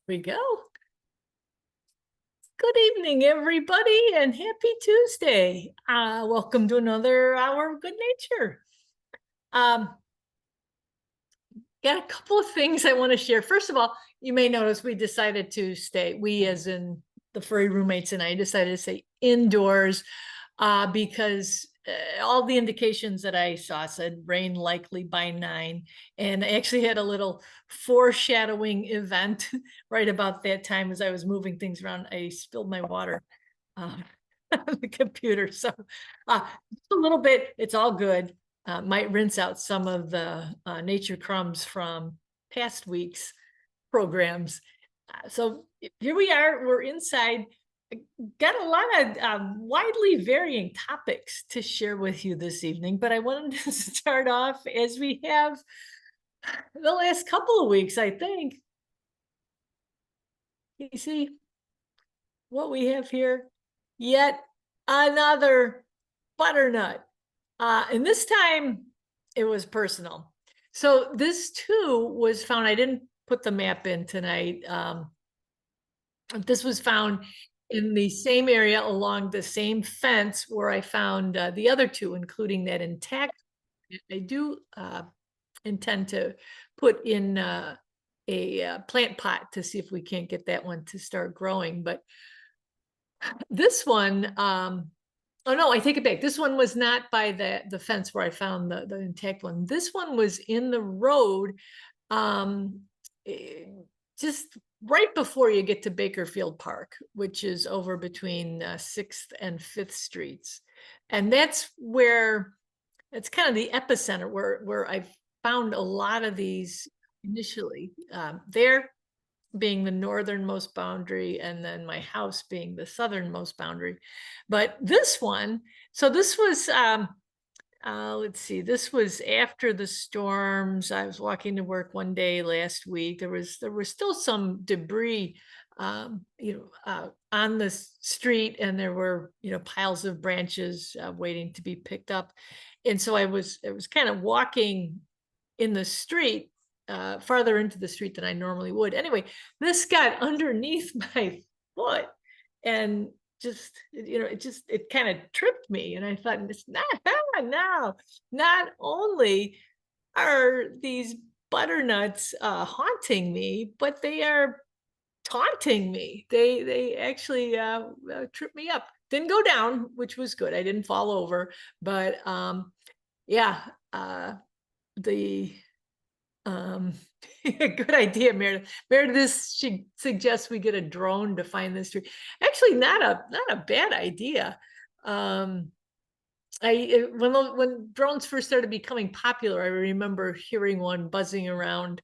We go. Good evening, everybody, and happy Tuesday. Welcome to another hour of good nature. Got a couple of things I want to share. First of all, you may notice we decided to stay, we as in the furry roommates and I decided to stay indoors because all the indications that I saw said rain likely by 9. And I actually had a little foreshadowing event right about that time as I was moving things around. I spilled my water on the computer. So just a little bit, it's all good. Might rinse out some of the nature crumbs from past week's programs. So here we are, we're inside. Got a lot of widely varying topics to share with you this evening, but I wanted to start off as we have the last couple of weeks, I think. You see what we have here? Yet another butternut. And this time it was personal. So this too was found, I didn't put the map in tonight. This was found in the same area along the same fence where I found the other two, including that intact. I do intend to put in a plant pot to see if we can't get that one to start growing. But this one, oh no, I take it back. This one was not by the fence where I found the intact one. This one was in the road, just right before you get to Bakerfield Park, which is over between 6th and 5th Streets. And that's where, it's kind of the epicenter where I found a lot of these initially. There being the northernmost boundary and then my house being the southernmost boundary. But this one, so this was, let's see, this was after the storms. I was walking to work one day last week. There was still some debris, on the street, and there were, piles of branches waiting to be picked up. And so I was kind of walking in the street, farther into the street than I normally would. Anyway, this got underneath my foot and just, it kind of tripped me. And I thought, it's not only are these butternuts haunting me, but they are taunting me. They actually tripped me up. Didn't go down, which was good. I didn't fall over, but yeah, the good idea, Meredith. Meredith, she suggests we get a drone to find this tree. Actually, not a bad idea. When drones first started becoming popular, I remember hearing one buzzing around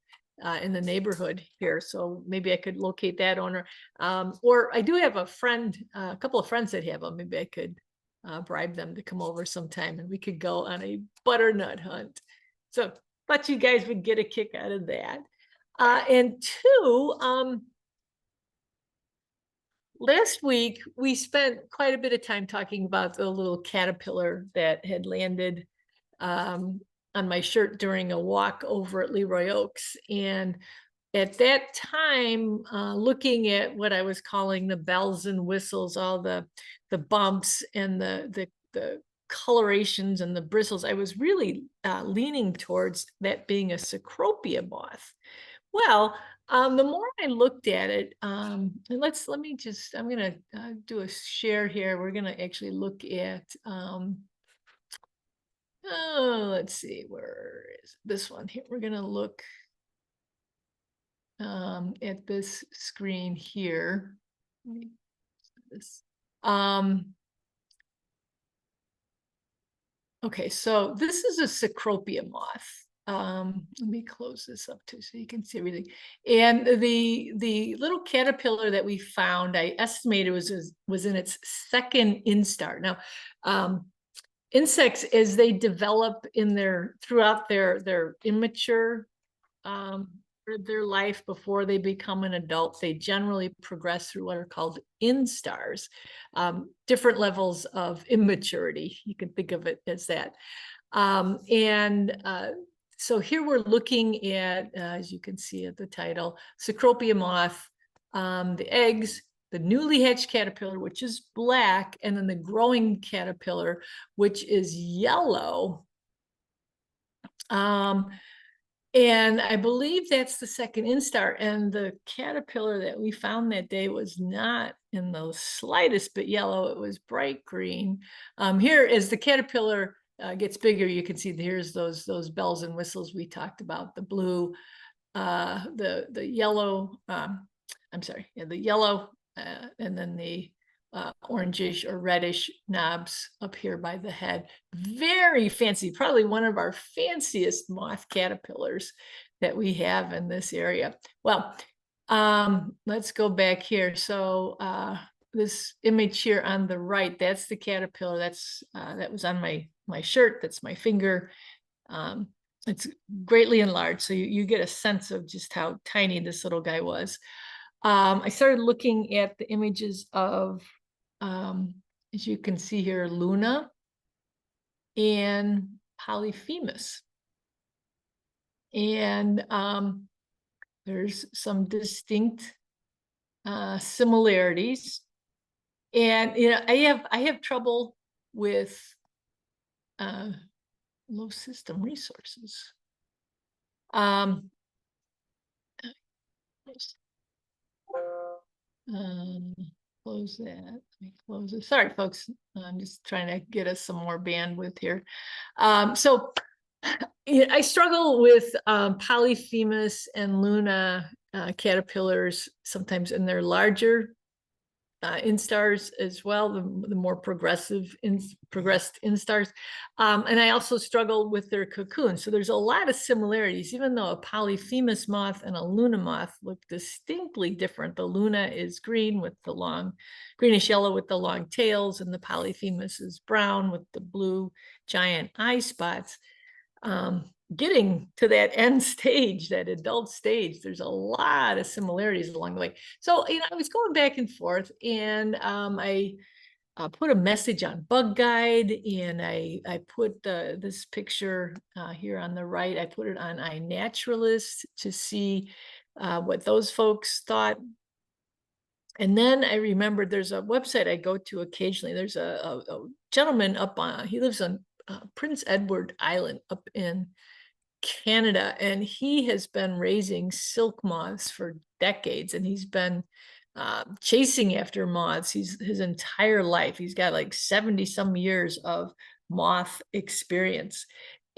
in the neighborhood here. So maybe I could locate that owner. Or I do have a friend, a couple of friends that have them. Maybe I could bribe them to come over sometime and we could go on a butternut hunt. So thought you guys would get a kick out of that. And two, last week we spent quite a bit of time talking about the little caterpillar that had landed on my shirt during a walk over at Leroy Oaks. And at that time, looking at what I was calling the bells and whistles, all the bumps and the colorations and the bristles, I was really leaning towards that being a cecropia moth. Well, the more I looked at it, and I'm gonna do a share here. We're gonna actually look at, let's see, where is this one here? We're gonna look at this screen here. This. Okay, so this is a cecropia moth. Let me close this up too so you can see everything. And the little caterpillar that we found, I estimated was in its second instar. Now, insects, as they develop throughout their immature their life before they become an adult, they generally progress through what are called instars, different levels of immaturity. You can think of it as that. So here we're looking at, as you can see at the title, cecropia moth, the eggs, the newly hatched caterpillar, which is black, and then the growing caterpillar, which is yellow. And I believe that's the second instar. And the caterpillar that we found that day was not in the slightest bit yellow. It was bright green. Here, as the caterpillar gets bigger, you can see here's those bells and whistles we talked about. The blue, the yellow. I'm sorry, yeah, the yellow, and then the orangish or reddish knobs up here by the head. Very fancy, probably one of our fanciest moth caterpillars that we have in this area. Well, let's go back here. So this image here on the right, that's the caterpillar. That was on my shirt. That's my finger. It's greatly enlarged, so you get a sense of just how tiny this little guy was. I started looking at the images of, as you can see here, Luna and Polyphemus. And there's some distinct similarities. And I have trouble with low system resources. Close that. Let me close it. Sorry, folks. I'm just trying to get us some more bandwidth here. So I struggle with Polyphemus and Luna caterpillars sometimes in their larger instars as well, the more progressed instars. And I also struggle with their cocoon. So there's a lot of similarities, even though a Polyphemus moth and a Luna moth look distinctly different. The Luna is green with the long, greenish yellow with the long tails, and the Polyphemus is brown with the blue giant eye spots. Getting to that end stage, that adult stage, there's a lot of similarities along the way. So, I was going back and forth, and I put a message on Bug Guide, and I put this picture here on the right. I put it on iNaturalist to see what those folks thought. And then I remembered there's a website I go to occasionally. There's a gentleman up on, he lives on Prince Edward Island up in Canada, and he has been raising silk moths for decades, and he's been chasing after moths his entire life. He's got like 70 some years of moth experience.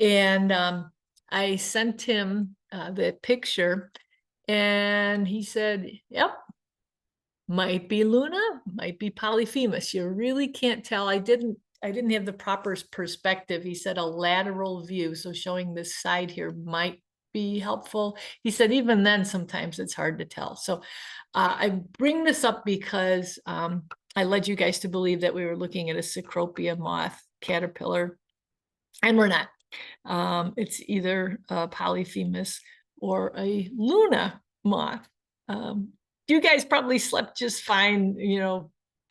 And I sent him the picture, and he said, yep, might be Luna, might be Polyphemus. You really can't tell. I didn't have the proper perspective. He said a lateral view, so showing this side here might be helpful. He said even then, sometimes it's hard to tell. So I bring this up because I led you guys to believe that we were looking at a Cecropia moth caterpillar, and we're not. It's either a Polyphemus or a Luna moth. You guys probably slept just fine,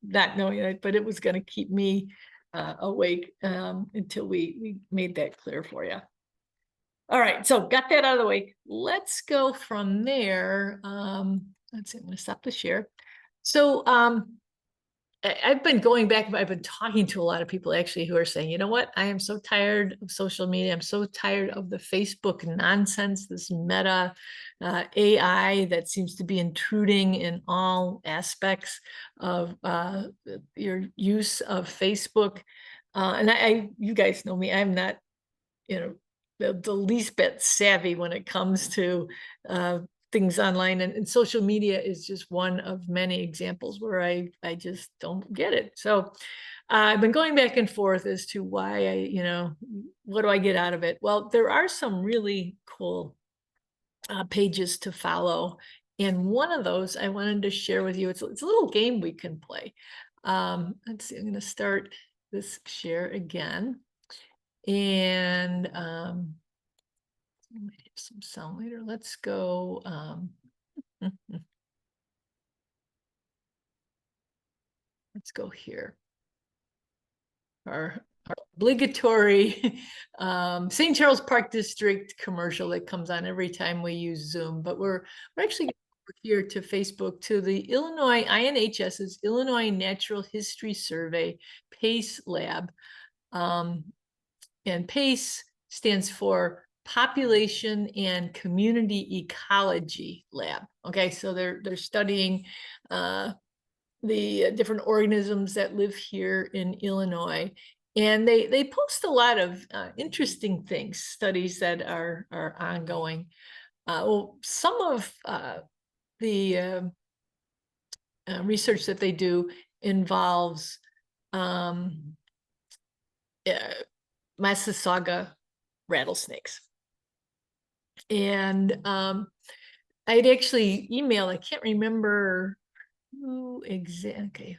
not knowing it, but it was going to keep me awake until we made that clear for you. All right, so got that out of the way. Let's go from there. Let's see, I'm going to stop the share. So I've been going back, I've been talking to a lot of people actually who are saying, you know what, I am so tired of social media. I'm so tired of the Facebook nonsense, this meta AI that seems to be intruding in all aspects of your use of Facebook. And you guys know me, I'm not, the least bit savvy when it comes to things online, and social media is just one of many examples where I just don't get it. So I've been going back and forth as to why what do I get out of it? Well, there are some really cool pages to follow. And one of those I wanted to share with you. It's a little game we can play. Let's see, I'm going to start this share again. And I might have some sound later. Let's go. Let's go here. Our obligatory St. Charles Park District commercial that comes on every time we use Zoom, but we're actually here to Facebook to the Illinois INHS's Illinois Natural History Survey PACE Lab. And PACE stands for Population and Community Ecology Lab. Okay, so they're studying the different organisms that live here in Illinois. And they post a lot of interesting things, studies that are ongoing. Well, some of the research that they do involves Massasauga rattlesnakes. And I'd actually emailed, I can't remember who exactly,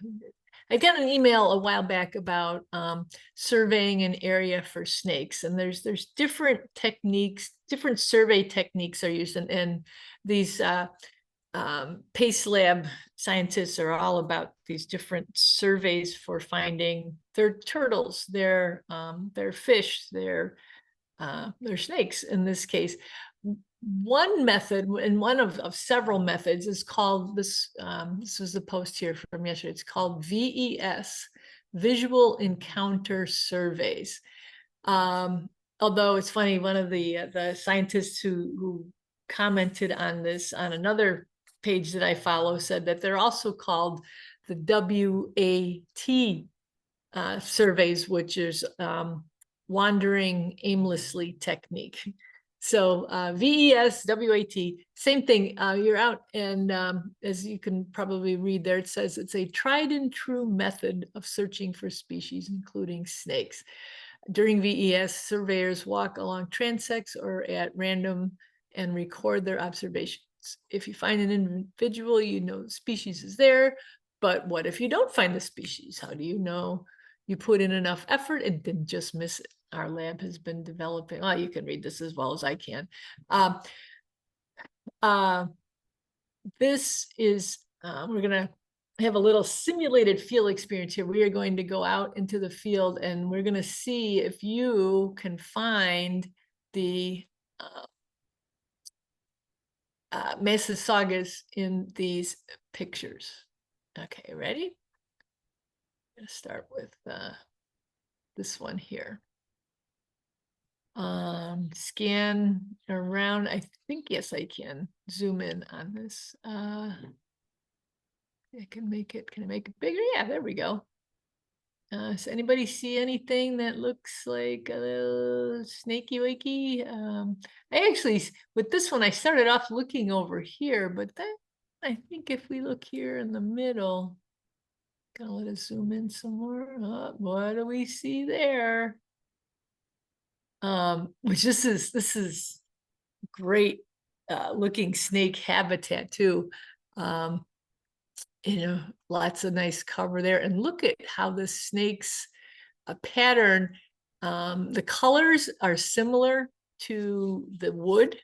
I got an email a while back about surveying an area for snakes, and there's different techniques, different survey techniques are used, and these PACE Lab scientists are all about these different surveys for finding their turtles, their fish, their snakes in this case. One method, and one of several methods, is called this. This was the post here from yesterday. It's called VES, Visual Encounter Surveys. Although it's funny, one of the scientists who commented on this on another page that I follow said that they're also called the WAT surveys, which is wandering aimlessly technique. So VES, WAT, same thing. You're out, and as you can probably read there, it says it's a tried and true method of searching for species, including snakes. During VES, surveyors walk along transects or at random and record their observations. If you find an individual, you know the species is there, but what if you don't find the species? How do you know you put in enough effort and didn't just miss it? Our lab has been developing, well, you can read this as well as I can. This is, we're gonna have a little simulated field experience here. We are going to go out into the field and we're gonna see if you can find the Massasaugas in these pictures. Okay, ready? I'm gonna start with this one here. Scan around. I think, yes, I can zoom in on this. I can make it, can I make it bigger? Yeah, there we go. Does anybody see anything that looks like a little snaky wakey? I actually, with this one, I started off looking over here, but then I think if we look here in the middle, gonna let us zoom in some more. What do we see there? Which this is great looking snake habitat too. You know, lots of nice cover there. And look at how the snake's pattern, the colors are similar to the wood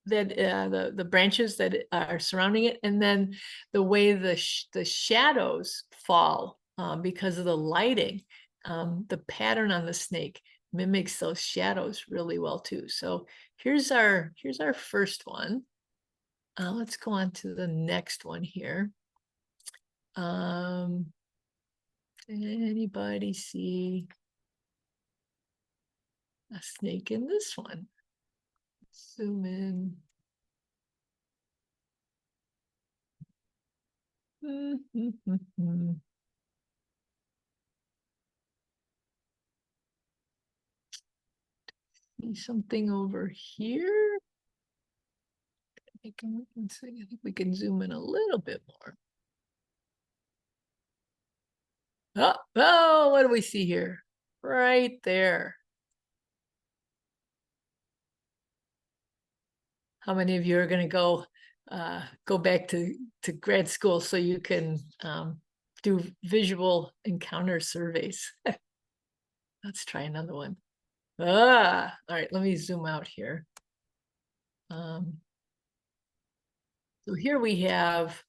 that the branches that are surrounding it, and then the way the shadows fall because of the lighting, the pattern on the snake mimics those shadows really well too. So here's our first one. Let's go on to the next one here. Anybody see a snake in this one? Zoom in. See something over here? I think we can zoom in a little bit more. Oh, what do we see here? Right there. How many of you are going to go back to grad school so you can do visual encounter surveys? Let's try another one. All right, let me zoom out here. So here we have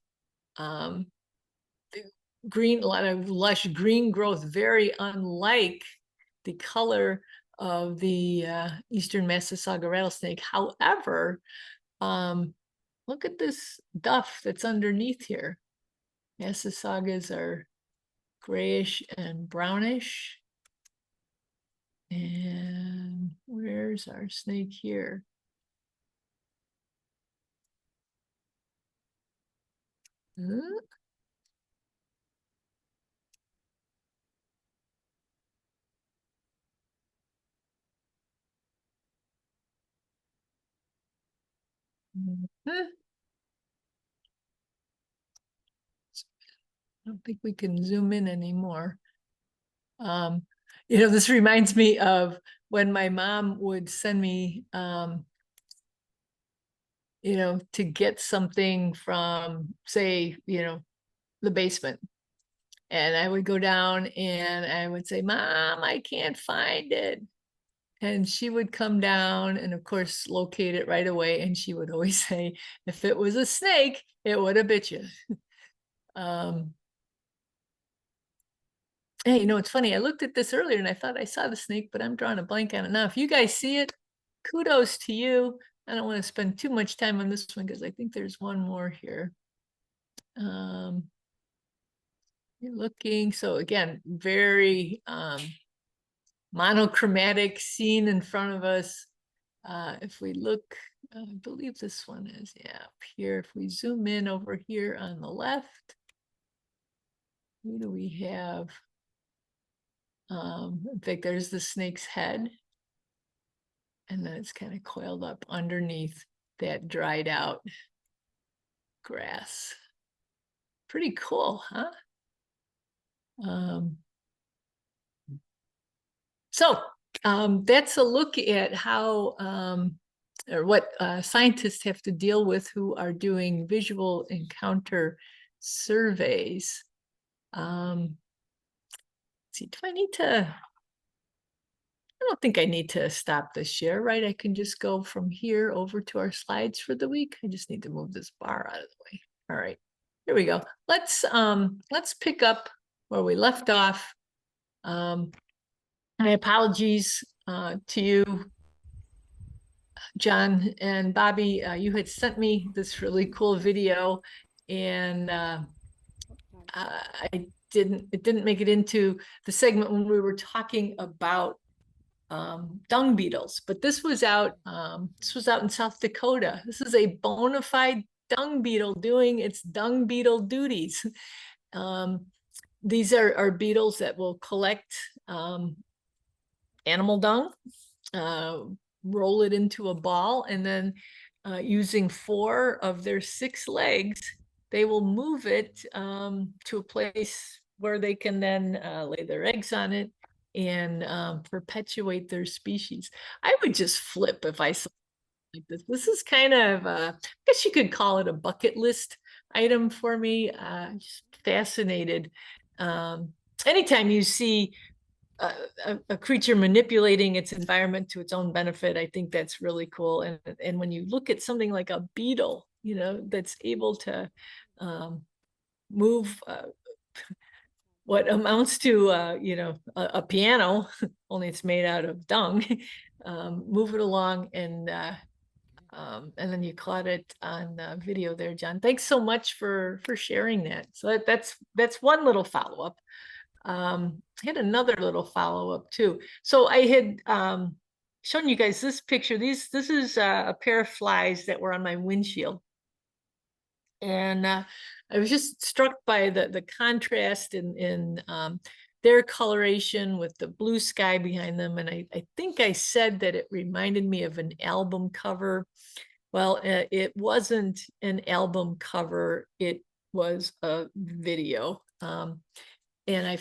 green, a lot of lush green growth, very unlike the color of the Eastern Massasauga rattlesnake. However, look at this duff that's underneath here. Massasaugas are grayish and brownish. And where's our snake here? Hmm? I don't think we can zoom in anymore. This reminds me of when my mom would send me, to get something from, say, the basement. And I would go down and I would say, Mom, I can't find it. And she would come down and, of course, locate it right away. And she would always say, if it was a snake, it would have bit you. Hey, it's funny. I looked at this earlier and I thought I saw the snake, but I'm drawing a blank on it now. If you guys see it, kudos to you. I don't want to spend too much time on this one because I think there's one more here. You're looking. So again, very monochromatic scene in front of us. If we look, I believe this one is, up here. If we zoom in over here on the left, who do we have? In fact, there's the snake's head. And then it's kind of coiled up underneath that dried out grass. Pretty cool, huh? That's a look at how or what scientists have to deal with who are doing visual encounter surveys. Let's see, do I need to? I don't think I need to stop this share, right? I can just go from here over to our slides for the week. I just need to move this bar out of the way. All right, here we go. Let's pick up where we left off. My apologies to you, John and Bobby. You had sent me this really cool video, and it didn't make it into the segment when we were talking about dung beetles, but this was out in South Dakota. This is a bona fide dung beetle doing its dung beetle duties. These are beetles that will collect animal dung, roll it into a ball, and then using 4 of their 6 legs, they will move it to a place where they can then lay their eggs on it and perpetuate their species. I would just flip if I saw like this. This is kind of, I guess you could call it a bucket list item for me. Just fascinated. Anytime you see a creature manipulating its environment to its own benefit, I think that's really cool. And when you look at something like a beetle, that's able to move what amounts to a piano, only it's made out of dung, move it along, and then you caught it on video there, John. Thanks so much for sharing that. So that's one little follow-up. I had another little follow-up too. So I had shown you guys this picture. This is a pair of flies that were on my windshield. And I was just struck by the contrast in their coloration with the blue sky behind them. And I think I said that it reminded me of an album cover. Well, it wasn't an album cover. It was a video. And I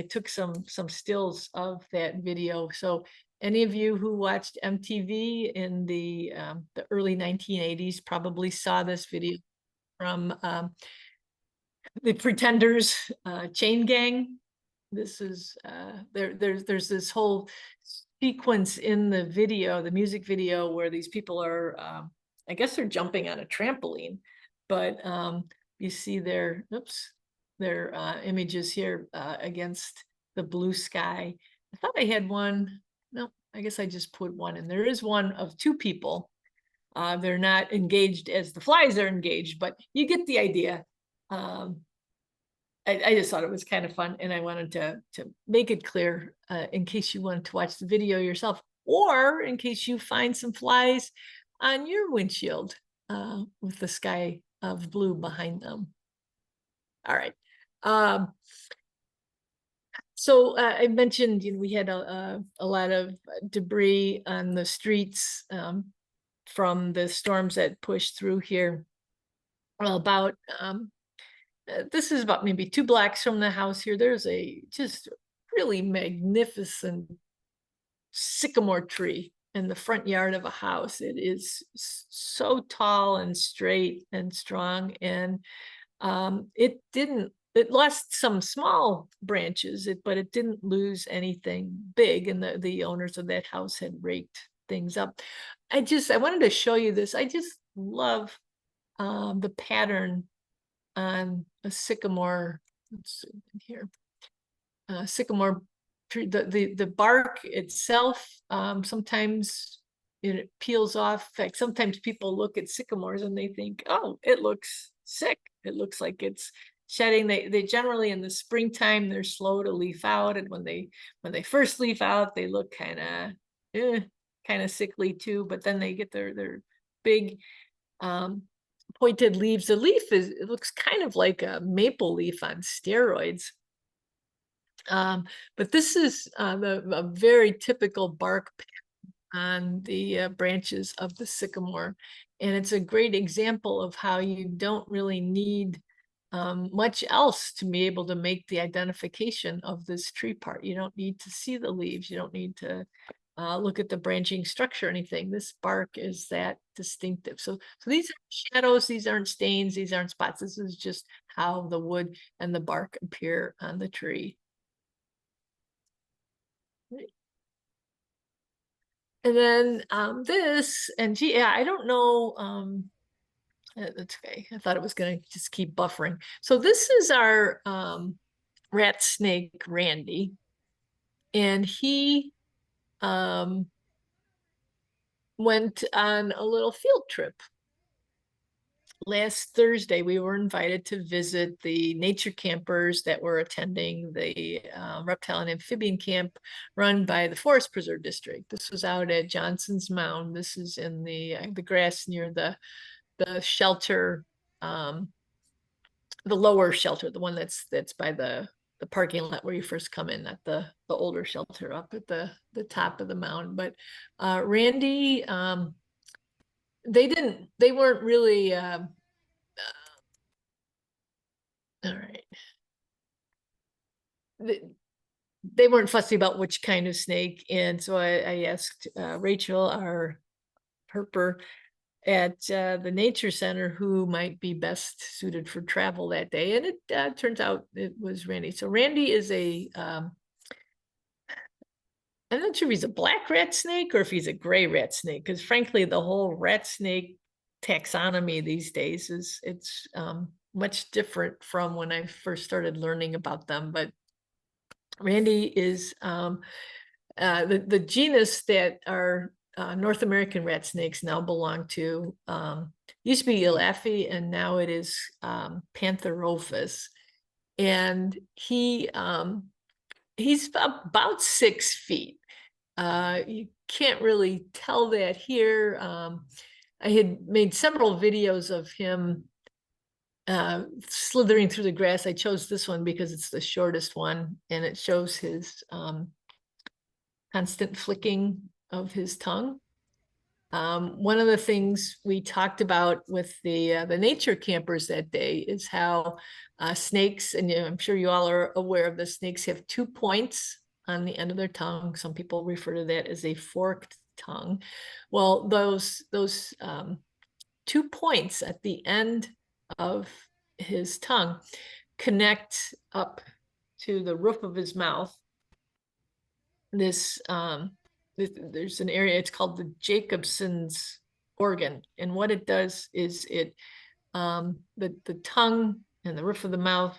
took some stills of that video. So any of you who watched MTV in the early 1980s probably saw this video from the Pretenders chain gang. This is there's this whole sequence in the video, the music video, where these people are I guess they're jumping on a trampoline, but you see their images here against the blue sky. I thought I had one. No, I guess I just put one, and there is one of 2 people They're not engaged as the flies are engaged, but you get the idea. I just thought it was kind of fun, and I wanted to make it clear in case you wanted to watch the video yourself, or in case you find some flies on your windshield with the sky of blue behind them. All right. So I mentioned, we had a lot of debris on the streets from the storms that pushed through here. About this is about maybe 2 blocks from the house here. There's a just really magnificent sycamore tree in the front yard of a house. It is so tall and straight and strong, and it lost some small branches, but it didn't lose anything big, and the owners of that house had raked things up. I wanted to show you this. I just love the pattern on a sycamore. Let's see here. Sycamore tree, the bark itself, sometimes it peels off. In fact, sometimes people look at sycamores and they think, oh, it looks sick. It looks like it's shedding. They generally, in the springtime, they're slow to leaf out, and when they first leaf out, they look kind of sickly too. But then they get their big pointed leaves. The leaf it looks kind of like a maple leaf on steroids. But this is a very typical bark on the branches of the sycamore. And it's a great example of how you don't really need much else to be able to make the identification of this tree part. You don't need to see the leaves. You don't need to look at the branching structure or anything. This bark is that distinctive. So these aren't shadows, these aren't stains, these aren't spots. This is just how the wood and the bark appear on the tree. And then this, and gee, yeah, I don't know. That's okay. I thought it was going to just keep buffering. So this is our rat snake, Randy. And he went on a little field trip. Last Thursday, we were invited to visit the nature campers that were attending the reptile and amphibian camp run by the Forest Preserve District. This was out at Johnson's Mound. This is in the grass near the shelter, the lower shelter, the one that's by the parking lot where you first come in, not the older shelter up at the top of the mound. But Randy, they weren't really all right. They weren't fussy about which kind of snake. And so I asked Rachel, our herper at the nature center, who might be best suited for travel that day. And it turns out it was Randy. So Randy is I'm not sure if he's a black rat snake or if he's a gray rat snake, because frankly, the whole rat snake taxonomy these days it's much different from when I first started learning about them. But Randy is the genus that our North American rat snakes now belong to. Used to be Elafi, and now it is Pantherophis. And he's about 6 feet. You can't really tell that here. I had made several videos of him slithering through the grass. I chose this one because it's the shortest one, and it shows his constant flicking of his tongue. One of the things we talked about with the nature campers that day is how snakes, and I'm sure you all are aware of this, snakes have 2 points on the end of their tongue. Some people refer to that as a forked tongue. Well, those 2 points at the end of his tongue connect up to the roof of his mouth. There's an area, it's called the Jacobson's organ, and what it does is it the tongue and the roof of the mouth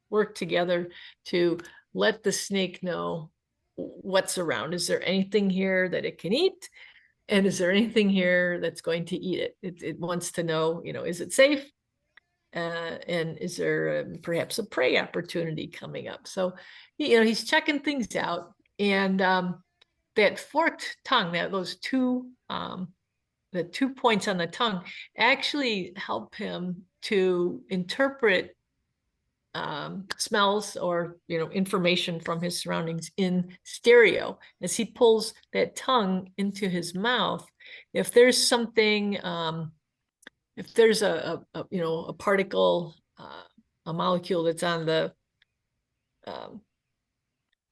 work together to let the snake know what's around. Is there anything here that it can eat? And is there anything here that's going to eat it? It wants to know, is it safe? And is there perhaps a prey opportunity coming up? So, he's checking things out. And that forked tongue, those the 2 points on the tongue actually help him to interpret smells or information from his surroundings in stereo as he pulls that tongue into his mouth. If there's something, if there's a particle, a molecule that's on the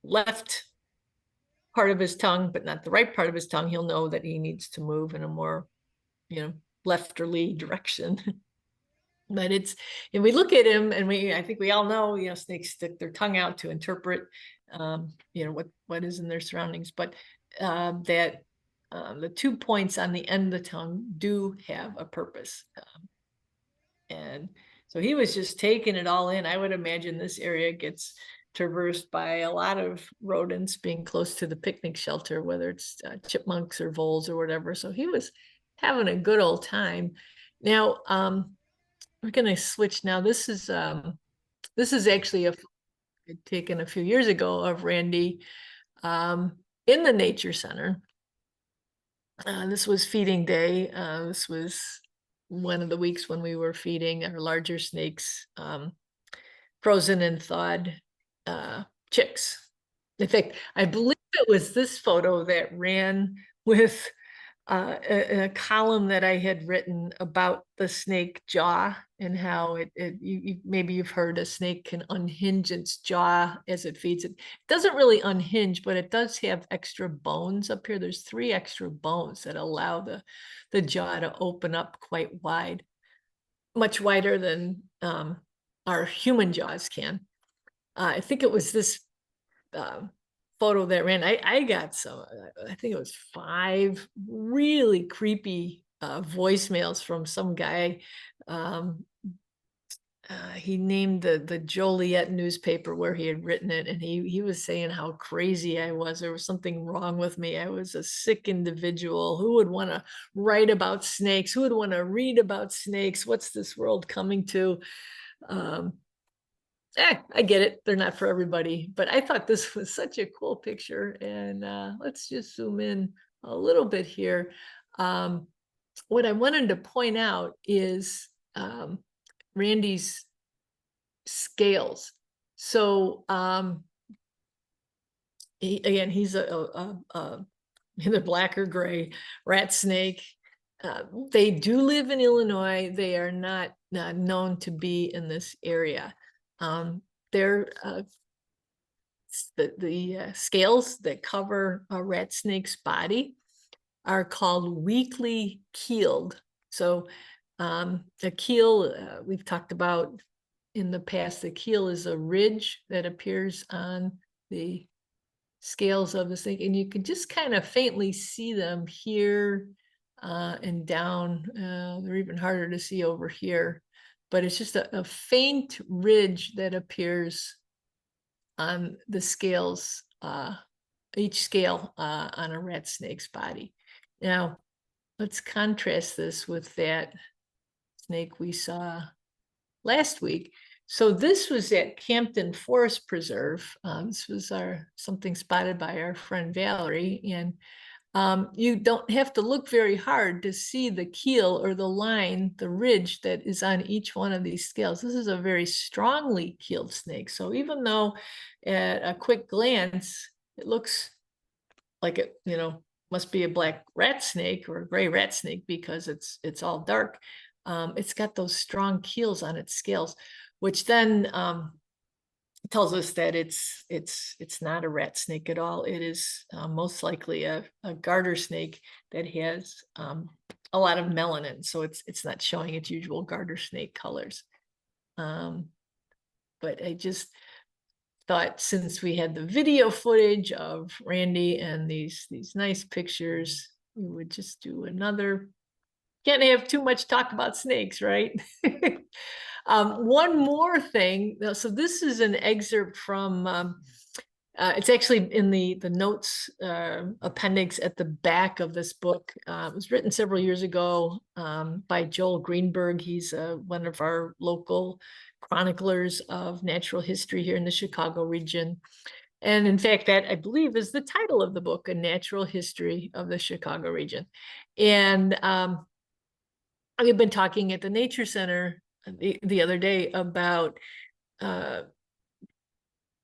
left part of his tongue but not the right part of his tongue, he'll know that he needs to move in a more lefterly direction. But and we look at him and I think we all know, snakes stick their tongue out to interpret, what is in their surroundings. But that the 2 points on the end of the tongue do have a purpose. And so he was just taking it all in. I would imagine this area gets traversed by a lot of rodents, being close to the picnic shelter, whether it's chipmunks or voles or whatever. So he was having a good old time. Now, we're going to switch now. This is actually taken a few years ago of Randy in the nature center. This was feeding day. This was one of the weeks when we were feeding our larger snakes frozen and thawed chicks. In fact, I believe it was this photo that ran with a column that I had written about the snake jaw and how maybe you've heard a snake can unhinge its jaw as it feeds it. It doesn't really unhinge, but it does have extra bones up here. There's 3 extra bones that allow the jaw to open up quite wide, much wider than our human jaws can. I think it was this photo that ran. I got some, I think it was 5 really creepy voicemails from some guy. He named the Joliet newspaper where he had written it, and he was saying how crazy I was. There was something wrong with me. I was a sick individual. Who would want to write about snakes? Who would want to read about snakes? What's this world coming to? I get it. They're not for everybody, but I thought this was such a cool picture. And let's just zoom in a little bit here. What I wanted to point out is Randy's scales. So he's a either black or gray rat snake. They do live in Illinois. They are not known to be in this area. They're the scales that cover a rat snake's body are called weakly keeled. So a keel, we've talked about in the past, the keel is a ridge that appears on the scales of the snake, and you can just kind of faintly see them here and down. They're even harder to see over here, but it's just a faint ridge that appears on the scales, each scale on a rat snake's body. Now, let's contrast this with that snake we saw last week. So this was at Campton Forest Preserve. This was something spotted by our friend Valerie, and you don't have to look very hard to see the keel or the line, the ridge that is on each one of these scales. This is a very strongly keeled snake. So even though at a quick glance, it looks like it, must be a black rat snake or a gray rat snake because it's all dark. It's got those strong keels on its scales, which then tells us that it's not a rat snake at all. It is most likely a garter snake that has a lot of melanin, so it's not showing its usual garter snake colors. But I just thought, since we had the video footage of Randy and these nice pictures, we would just do another. Can't have too much talk about snakes, right? One more thing. So this is an excerpt from It's actually in the notes appendix at the back of this book. It was written several years ago by Joel Greenberg. He's one of our local chroniclers of natural history here in the Chicago region. And in fact, that I believe is the title of the book, A Natural History of the Chicago Region. And we've been talking at the Nature Center the other day about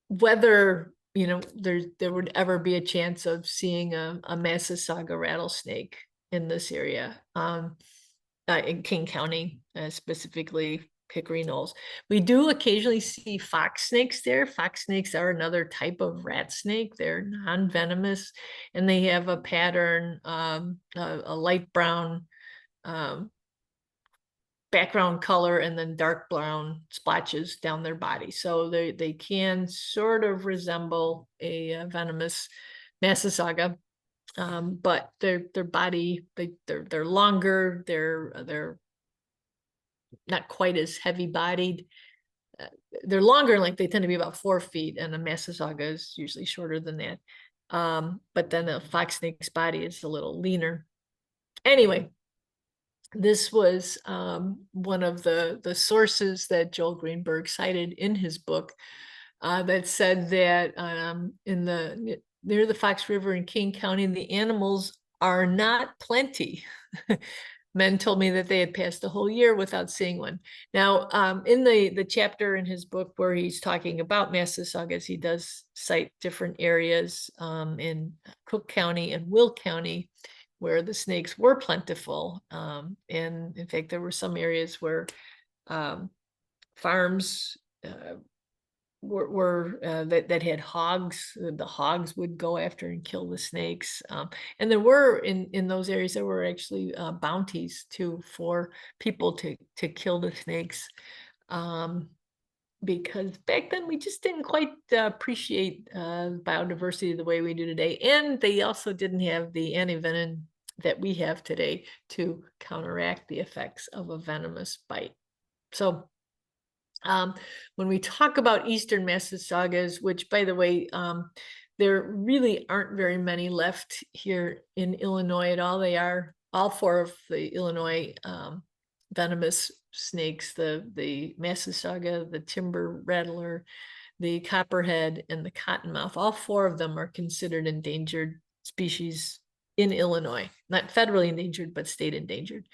whether there would ever be a chance of seeing a Massasauga rattlesnake in this area, in King County, specifically Hickory Knolls. We do occasionally see fox snakes there. Fox snakes are another type of rat snake. They're non-venomous, and they have a pattern, a light brown background color and then dark brown splotches down their body. So they can sort of resemble a venomous Massasauga, but their body, they're longer, they're not quite as heavy bodied. They're longer, like they tend to be about 4 feet, and a Massasauga is usually shorter than that. But then a fox snake's body is a little leaner. Anyway, this was one of the sources that Joel Greenberg cited in his book that said that near the Fox River in King County, the animals are not plenty. Men told me that they had passed a whole year without seeing one. Now, in the chapter in his book where he's talking about Massasaugas, he does cite different areas in Cook County and Will County where the snakes were plentiful. And in fact, there were some areas where farms that had hogs. The hogs would go after and kill the snakes. And there were in those areas, there were actually bounties too for people to kill the snakes. Because back then we just didn't quite appreciate biodiversity the way we do today. And they also didn't have the antivenom that we have today to counteract the effects of a venomous bite. So when we talk about Eastern Massasaugas, which by the way, there really aren't very many left here in Illinois at all. They are all 4 of the Illinois venomous snakes, the Massasauga, the timber rattler, the copperhead, and the cottonmouth. All 4 of them are considered endangered species in Illinois, not federally endangered, but state endangered.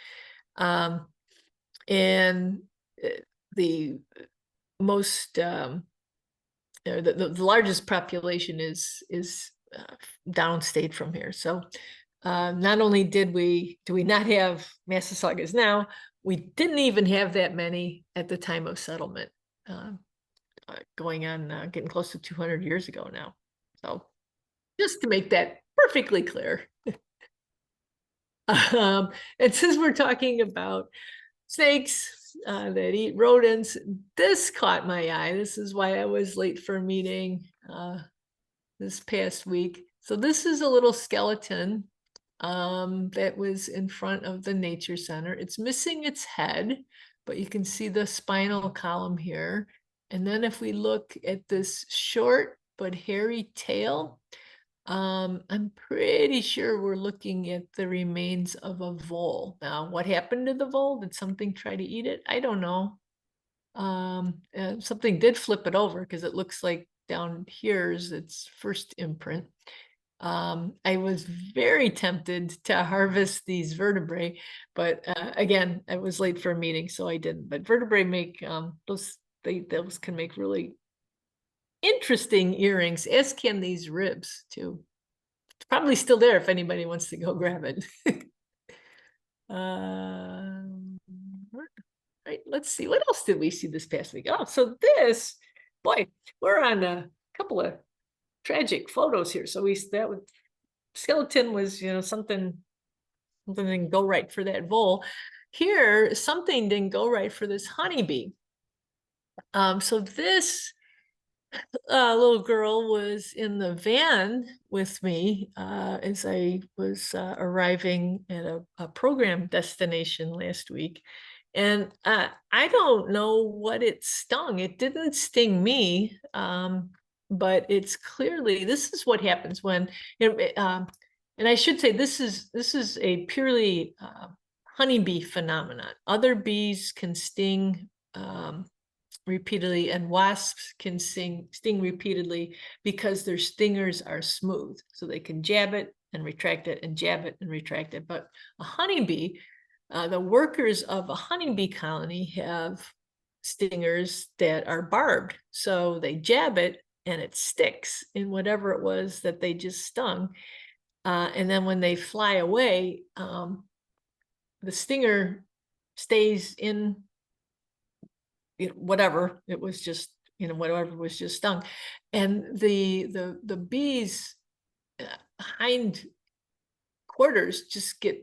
And the most the largest population is downstate from here. So not only do we not have Massasaugas now, we didn't even have that many at the time of settlement, going on getting close to 200 years ago now. So just to make that perfectly clear. And since we're talking about snakes that eat rodents, this caught my eye. This is why I was late for a meeting this past week. So this is a little skeleton that was in front of the Nature Center. It's missing its head, but you can see the spinal column here. And then if we look at this short but hairy tail, I'm pretty sure we're looking at the remains of a vole. Now, what happened to the vole? Did something try to eat it? I don't know. Something did flip it over because it looks like down here is its first imprint. I was very tempted to harvest these vertebrae, but again, I was late for a meeting, so I didn't. But vertebrae make those can make really interesting earrings, as can these ribs too. It's probably still there if anybody wants to go grab it. Right, let's see, what else did we see this past week? Oh, so this, boy, we're on a couple of tragic photos here. So skeleton was, something didn't go right for that vole. Here, something didn't go right for this honeybee. So this little girl was in the van with me as I was arriving at a program destination last week. And I don't know what it stung. It didn't sting me. but it's clearly, this is what happens when, and I should say this is a purely honeybee phenomenon. Other bees can sting repeatedly, and wasps can sting repeatedly because their stingers are smooth. So they can jab it and retract it and jab it and retract it. But a honeybee, the workers of a honeybee colony have stingers that are barbed. So they jab it and it sticks in whatever it was that they just stung. And then when they fly away, the stinger stays in whatever it was just, whatever was just stung. And the bees hind quarters just get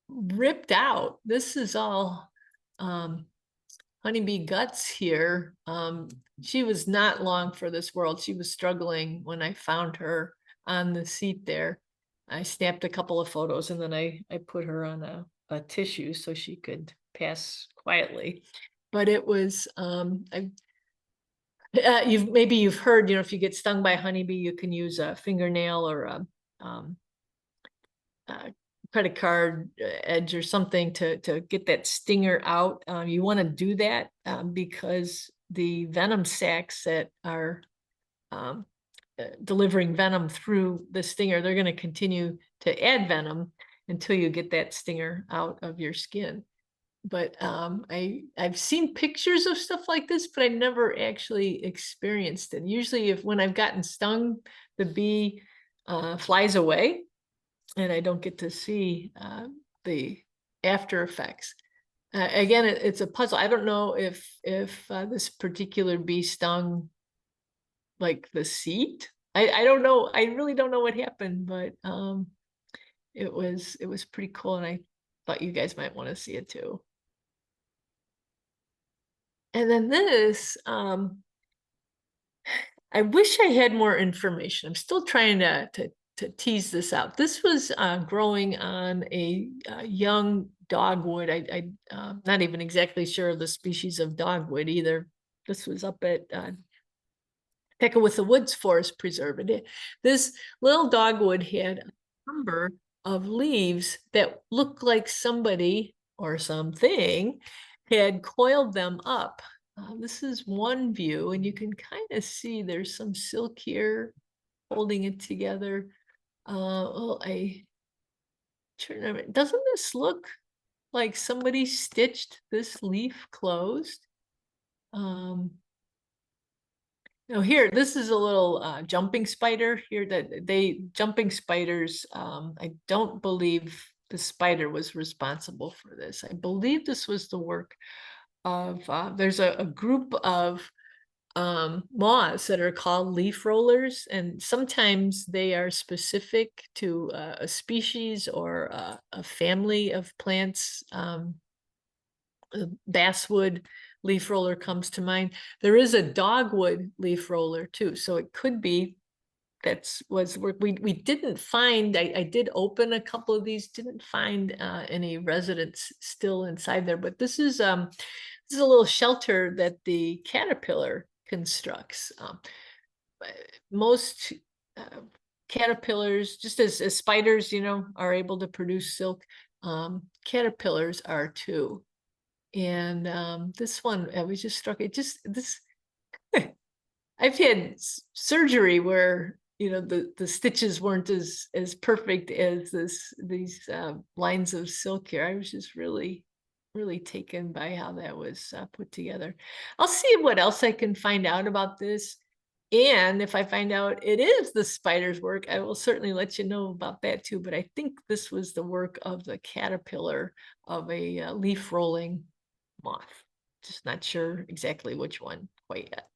ripped out. This is all honeybee guts here. She was not long for this world. She was struggling when I found her on the seat there. I snapped a couple of photos, and then I put her on a tissue so she could pass quietly. But it was, maybe you've heard, if you get stung by a honeybee, you can use a fingernail or a credit card edge or something to get that stinger out. You want to do that because the venom sacs that are delivering venom through the stinger, they're going to continue to add venom until you get that stinger out of your skin. But I've seen pictures of stuff like this, but I never actually experienced it. Usually when I've gotten stung, the bee flies away and I don't get to see the after effects. Again, it's a puzzle. I don't know if this particular bee stung like the seat. I don't know. I really don't know what happened, but it was pretty cool, and I thought you guys might want to see it too. And then this, I wish I had more information. I'm still trying to tease this out. This was growing on a young dogwood. I'm not even exactly sure of the species of dogwood either. This was up at Pecka with the Woods Forest Preserve. This little dogwood had a number of leaves that looked like somebody or something had coiled them up. This is one view, and you can kind of see there's some silk here holding it together. Well, doesn't this look like somebody stitched this leaf closed? Here, this is a little jumping spider here that jumping spiders, I don't believe the spider was responsible for this. I believe this was the work of, there's a group of moths that are called leaf rollers, and sometimes they are specific to a species or a family of plants. Basswood leaf roller comes to mind. There is a dogwood leaf roller too, so it could be was work. We didn't find. I did open a couple of these, didn't find any residents still inside there. But this is a little shelter that the caterpillar constructs. Most caterpillars, just as spiders, are able to produce silk, caterpillars are too. And this one, I was just struck. I've had surgery where the stitches weren't as perfect as these lines of silk here. I was just really taken by how that was put together. I'll see what else I can find out about this. And if I find out it is the spider's work, I will certainly let you know about that too. But I think this was the work of the caterpillar of a leaf rolling moth. Just not sure exactly which one quite yet.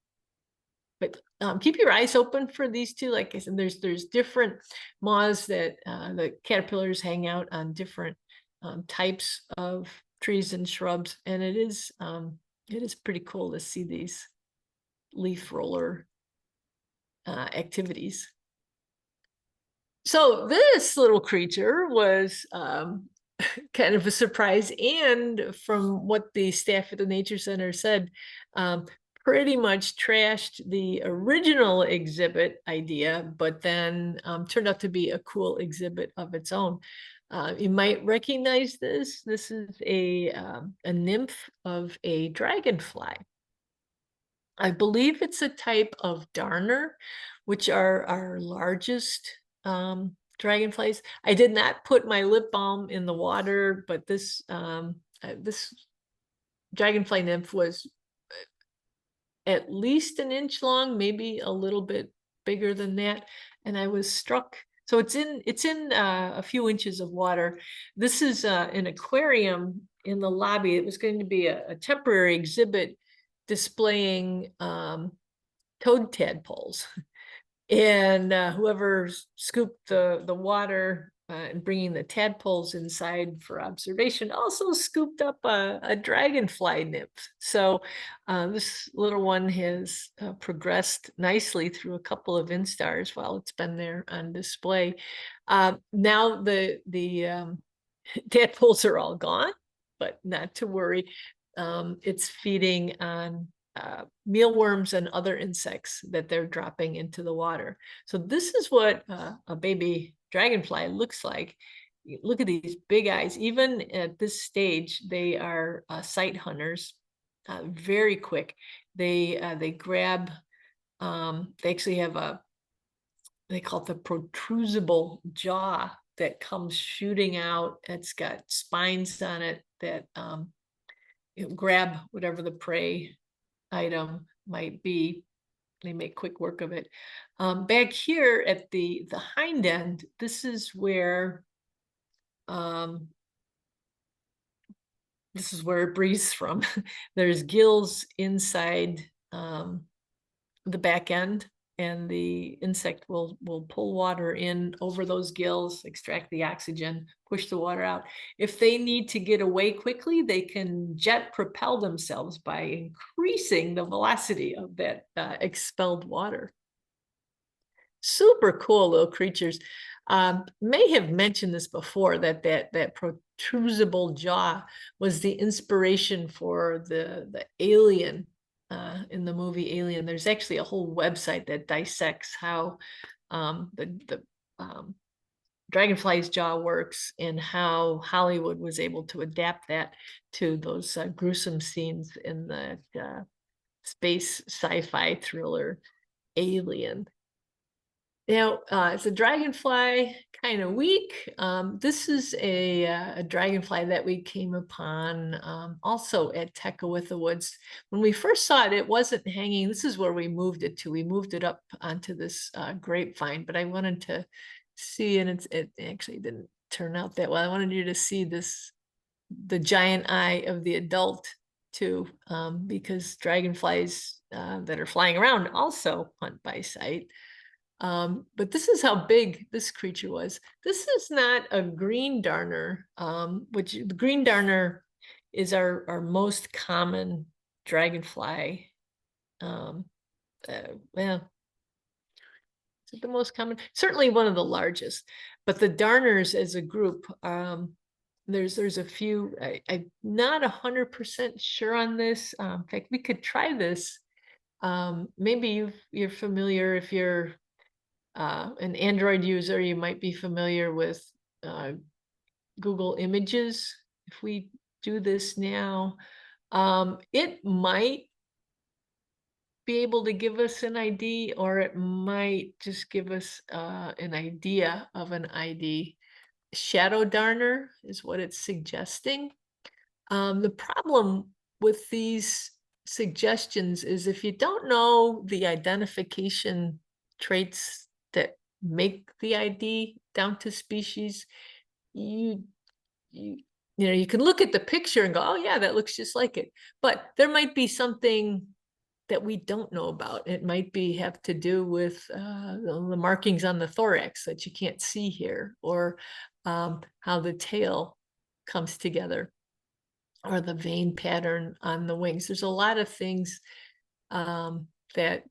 But keep your eyes open for these two. Like I said, there's different moths that the caterpillars hang out on different types of trees and shrubs, and it is pretty cool to see these leaf roller activities. So this little creature was kind of a surprise, and from what the staff at the Nature Center said, pretty much trashed the original exhibit idea, but then turned out to be a cool exhibit of its own. You might recognize this. This is a nymph of a dragonfly. I believe it's a type of darner, which are our largest dragonflies. I did not put my lip balm in the water, but this dragonfly nymph was at least an inch long, maybe a little bit bigger than that. And I was struck. So it's in a few inches of water. This is an aquarium in the lobby. It was going to be a temporary exhibit displaying toad tadpoles. And whoever scooped the water and bringing the tadpoles inside for observation also scooped up a dragonfly nymph. So this little one has progressed nicely through a couple of instars while it's been there on display. Now the tadpoles are all gone, but not to worry. It's feeding on mealworms and other insects that they're dropping into the water. So this is what a baby dragonfly looks like. Look at these big eyes. Even at this stage, they are sight hunters, very quick. They grab, they actually have they call it the protrusible jaw that comes shooting out. It's got spines on it that grab whatever the prey item might be. They make quick work of it. Back here at the hind end, this is where it breathes from. There's gills inside the back end, and the insect will pull water in over those gills, extract the oxygen, push the water out. If they need to get away quickly, they can jet propel themselves by increasing the velocity of that expelled water. Super cool little creatures. May have mentioned this before, that protrusible jaw was the inspiration for the alien in the movie Alien. There's actually a whole website that dissects how the dragonfly's jaw works and how Hollywood was able to adapt that to those gruesome scenes in the space sci-fi thriller Alien. Now, it's a dragonfly, kind of weak. This is a dragonfly that we came upon also at Tekawitha Woods. When we first saw it, it wasn't hanging. This is where we moved it to. We moved it up onto this grapevine, but I wanted to see, and it actually didn't turn out that well. I wanted you to see the giant eye of the adult too, because dragonflies that are flying around also hunt by sight. But this is how big this creature was. This is not a green darner, which the green darner is our most common dragonfly. Well, is it the most common? Certainly one of the largest. But the darners as a group, there's a few. I'm not 100% sure on this. In fact, we could try this. Maybe you're familiar, if you're an Android user, you might be familiar with Google Images. If we do this now, it might be able to give us an ID, or it might just give us an idea of an ID. Shadow darner is what it's suggesting. The problem with these suggestions is, if you don't know the identification traits that make the ID down to species, you know, you can look at the picture and go, oh yeah, that looks just like it. But there might be something that we don't know about. It might have to do with the markings on the thorax that you can't see here, or how the tail comes together, or the vein pattern on the wings. There's a lot of things that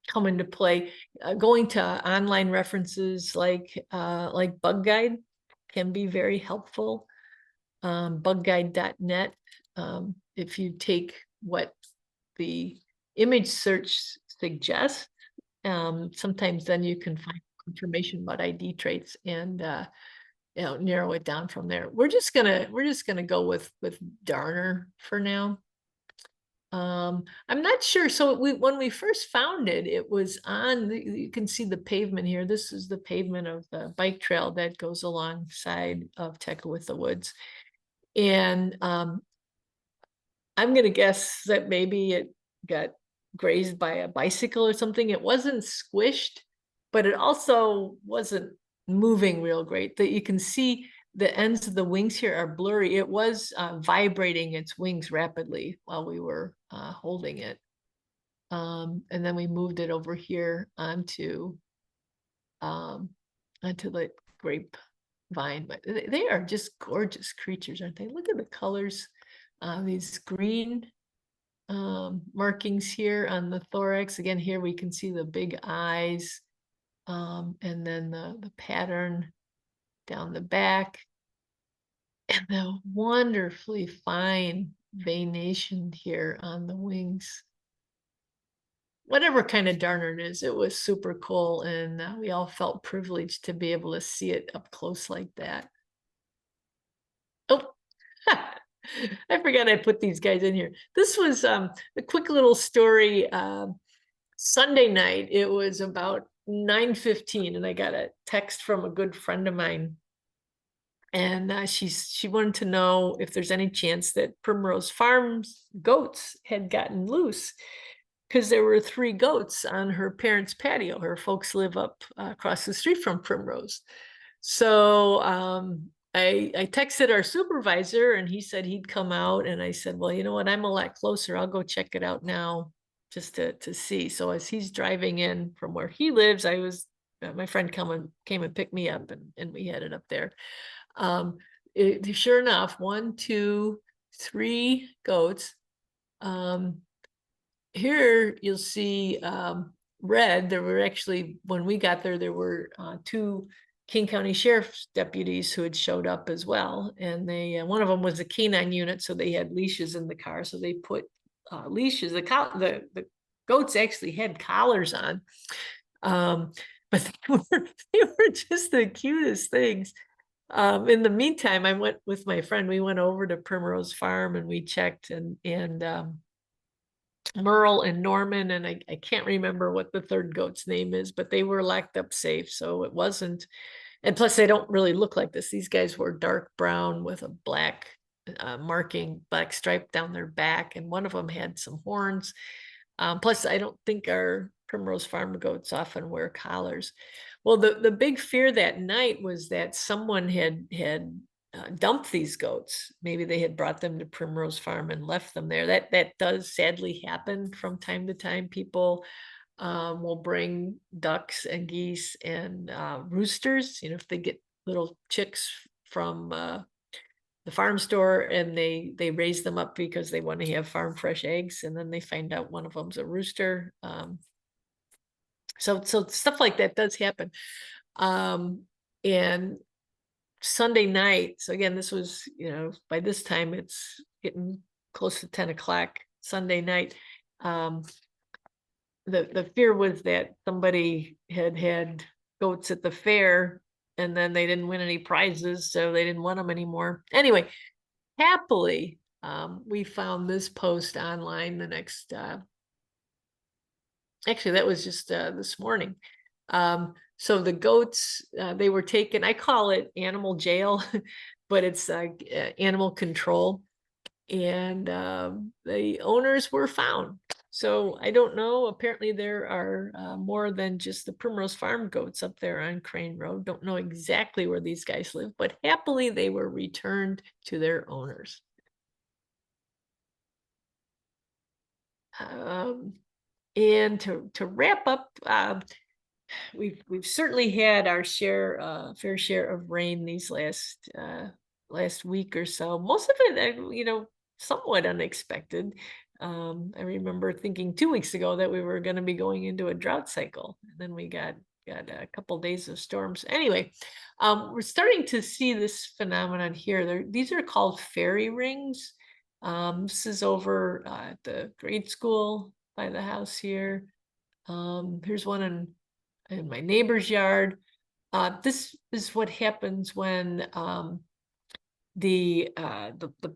come into play. Going to online references like Bug Guide can be very helpful. Bugguide.net. If you take what the image search suggests. Sometimes then you can find information about ID traits and narrow it down from there. We're just gonna go with Darner for now. I'm not sure. So when we first found it, it was on, you can see the pavement here. This is the pavement of the bike trail that goes alongside of Teckwitha Woods. And I'm gonna guess that maybe it got grazed by a bicycle or something. It wasn't squished, but it also wasn't moving real great. That you can see the ends of the wings here are blurry. It was vibrating its wings rapidly while we were holding it. And then we moved it over here onto the grapevine. But they are just gorgeous creatures, aren't they? Look at the colors. These green markings here on the thorax. Again, here we can see the big eyes, and then the pattern down the back, and the wonderfully fine veination here on the wings. Whatever kind of darner it is, it was super cool, and we all felt privileged to be able to see it up close like that. Oh, I forgot I put these guys in here. This was a quick little story. Sunday night, it was about 9:15, and I got a text from a good friend of mine. And she wanted to know if there's any chance that Primrose Farms goats had gotten loose, because there were 3 goats on her parents' patio. Her folks live up across the street from Primrose. So I texted our supervisor, and he said he'd come out. And I said, well, you know what? I'm a lot closer. I'll go check it out now just to see. So as he's driving in from where he lives, my friend came and picked me up, and we headed up there. Sure enough, 1, 2, 3 goats. Here you'll see red. There were actually, when we got there were 2 King County Sheriff's deputies who had showed up as well. And they, one of them was a canine unit, so they had leashes in the car. So they put leashes. The goats actually had collars on, but they were just the cutest things. In the meantime, I went with my friend. We went over to Primrose Farm and we checked, and Merle and Norman, and I can't remember what the third goat's name is, but they were locked up safe. So it wasn't, and plus they don't really look like this. These guys were dark brown with a black marking, black stripe down their back, and one of them had some horns. Plus, I don't think our Primrose Farm goats often wear collars. Well, the big fear that night was that someone had dumped these goats. Maybe they had brought them to Primrose Farm and left them there. That does sadly happen from time to time. People will bring ducks and geese and roosters. You know, if they get little chicks from the farm store, and they raise them up because they want to have farm fresh eggs, and then they find out one of them's a rooster. So stuff like that does happen. And Sunday night, so again, this was, you know, by this time it's getting close to 10 o'clock Sunday night. The fear was that somebody had goats at the fair, and then they didn't win any prizes, so they didn't want them anymore. Anyway, happily, we found this post online the next, actually that was just this morning. So the goats, they were taken, I call it animal jail, but it's animal control. And the owners were found. So I don't know, apparently there are more than just the Primrose Farm goats up there on Crane Road. Don't know exactly where these guys live, but happily they were returned to their owners. And to wrap up, we've certainly had our fair share of rain these last week or so. Most of it, you know, somewhat unexpected. I remember thinking 2 weeks ago that we were going to be going into a drought cycle, and then we got a couple days of storms. Anyway, we're starting to see this phenomenon here. These are called fairy rings. This is over at the grade school by the house here. Here's one in my neighbor's yard. This is what happens when the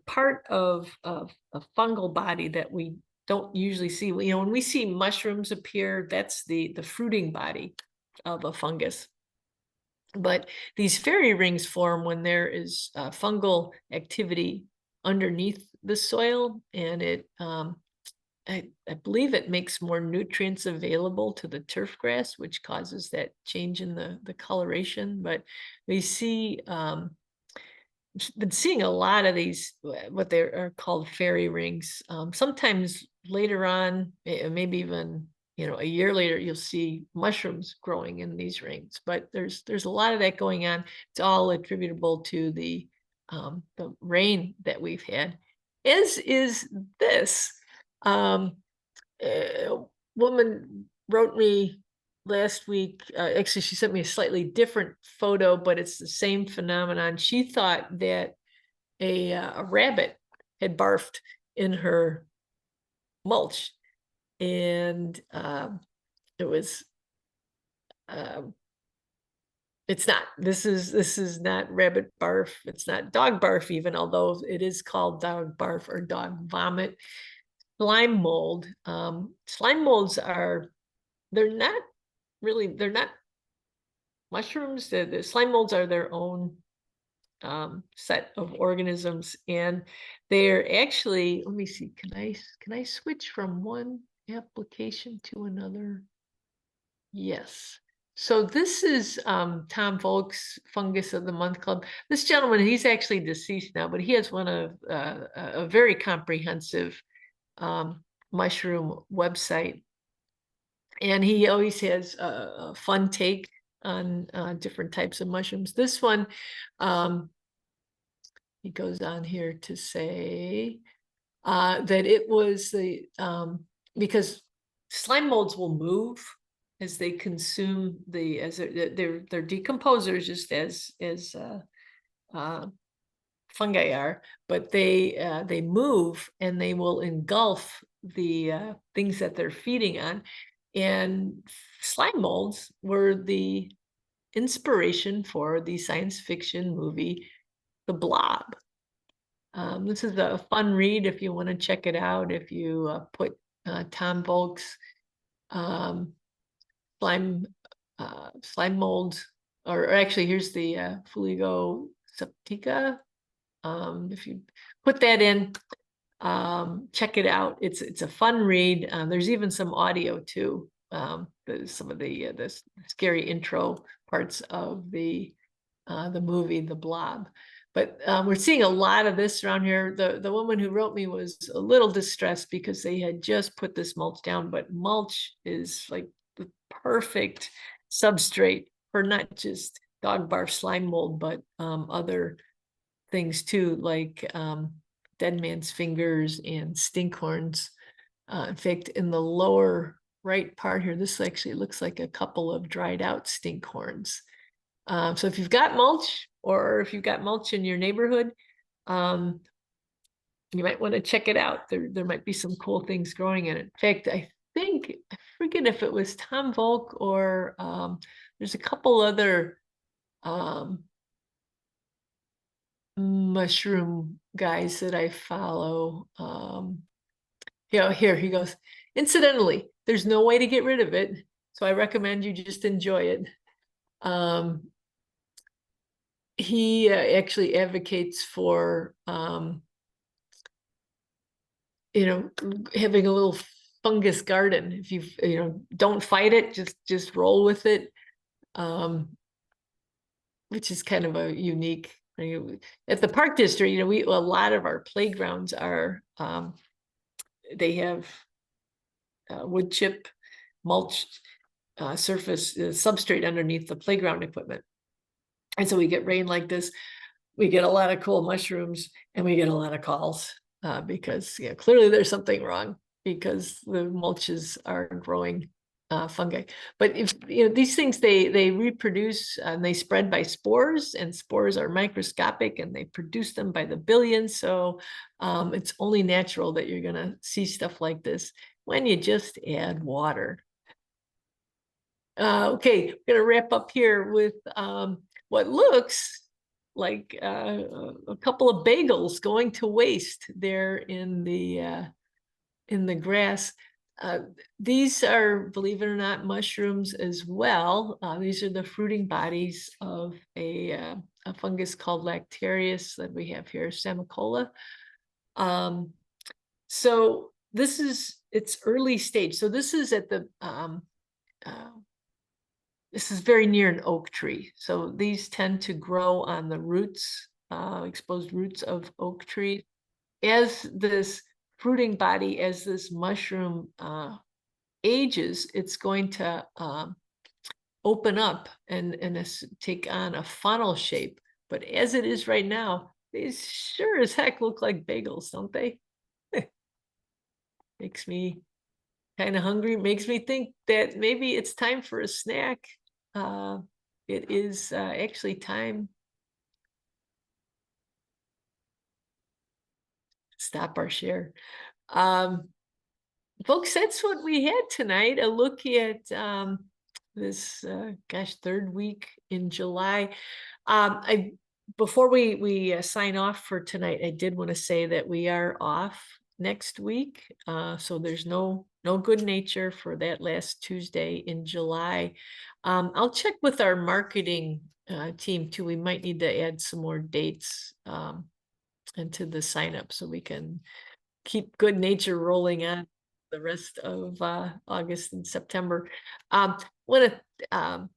part of a fungal body that we don't usually see. You know, when we see mushrooms appear, that's the fruiting body of a fungus. But these fairy rings form when there is fungal activity underneath the soil, and I believe it makes more nutrients available to the turf grass, which causes that change in the coloration. But we see been seeing a lot of these, what they are called fairy rings. Sometimes later on, maybe even, you know, a year later, you'll see mushrooms growing in these rings. But there's a lot of that going on. It's all attributable to the rain that we've had. As is this. A woman wrote me last week. Actually, she sent me a slightly different photo, but it's the same phenomenon. She thought that a rabbit had barfed in her mulch, and it was it's not. This is not rabbit barf. It's not dog barf even, although it is called dog barf or dog vomit. Slime mold. Slime molds are, they're not mushrooms. The slime molds are their own set of organisms, and they're actually, let me see, can I switch from one application to another? Yes. So this is Tom Volk's Fungus of the Month Club. This gentleman, he's actually deceased now, but he has one of a very comprehensive mushroom website, and he always has a fun take on different types of mushrooms. This one, he goes on here to say that it was the because slime molds will move as they consume as they're decomposers, just as fungi are, but they move and they will engulf the things that they're feeding on. And slime molds were the inspiration for the science fiction movie The Blob. This is a fun read if you want to check it out. If you put Tom Volk's slime mold, or actually here's the Fuligo septica. If you put that in, check it out. It's a fun read. There's even some audio too. Some of the scary intro parts of the movie The Blob. But we're seeing a lot of this around here. The woman who wrote me was a little distressed because they had just put this mulch down, but mulch is like the perfect substrate for not just dog barf slime mold, but other things too, like dead man's fingers and stinkhorns. In fact, in the lower right part here, this actually looks like a couple of dried out stinkhorns. So if you've got mulch, or if you've got mulch in your neighborhood, you might want to check it out. There might be some cool things growing in it. In fact, I forget if it was Tom Volk or there's a couple other mushroom guys that I follow. Here he goes. Incidentally, there's no way to get rid of it, so I recommend you just enjoy it. He actually advocates for having a little fungus garden. If don't fight it, just roll with it, which is kind of a unique. At the Park District, a lot of our playgrounds are they have wood chip mulched surface substrate underneath the playground equipment. And so we get rain like this, we get a lot of cool mushrooms, and we get a lot of calls because clearly there's something wrong, because the mulches are growing fungi. But if these things, they reproduce and they spread by spores, and spores are microscopic and they produce them by the billions. So it's only natural that you're gonna see stuff like this when you just add water. Okay, we're gonna wrap up here with what looks like a couple of bagels going to waste there in the grass. These are, believe it or not, mushrooms as well. These are the fruiting bodies of a fungus called Lactarius that we have here, Samicola. So this is its early stage. So this is at the this is very near an oak tree. So these tend to grow on the roots, exposed roots of oak tree. As this fruiting body, as this mushroom ages, it's going to open up and take on a funnel shape. But as it is right now, these sure as heck look like bagels, don't they? Makes me kind of hungry. Makes me think that maybe it's time for a snack. It is actually time. Stop our share. Folks, that's what we had tonight. A look at this, gosh, third week in July. Before we sign off for tonight, I did want to say that we are off next week. So there's no good nature for that last Tuesday in July. I'll check with our marketing team too. We might need to add some more dates into the sign up so we can keep good nature rolling on the rest of August and September. Want to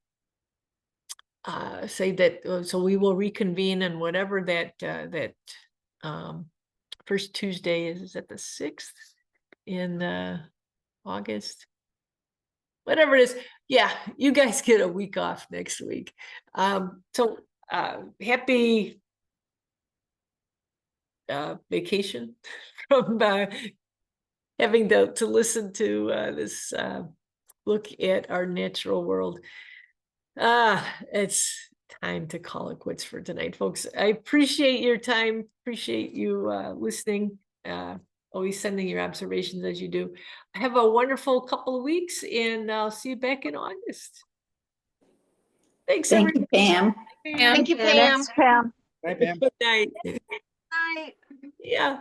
say that so we will reconvene, and whatever that first Tuesday is that the 6th in August? Whatever it is, yeah, you guys get a week off next week. So happy vacation from having to listen to this look at our natural world. It's time to call it quits for tonight, folks. I appreciate your time. Appreciate you listening. Always sending your observations as you do. Have a wonderful couple of weeks, and I'll see you back in August. Thanks, Thank everybody. you, Pam. Thank you, Pam. Thanks, Pam. Bye, Pam. Good night. Night. Yeah.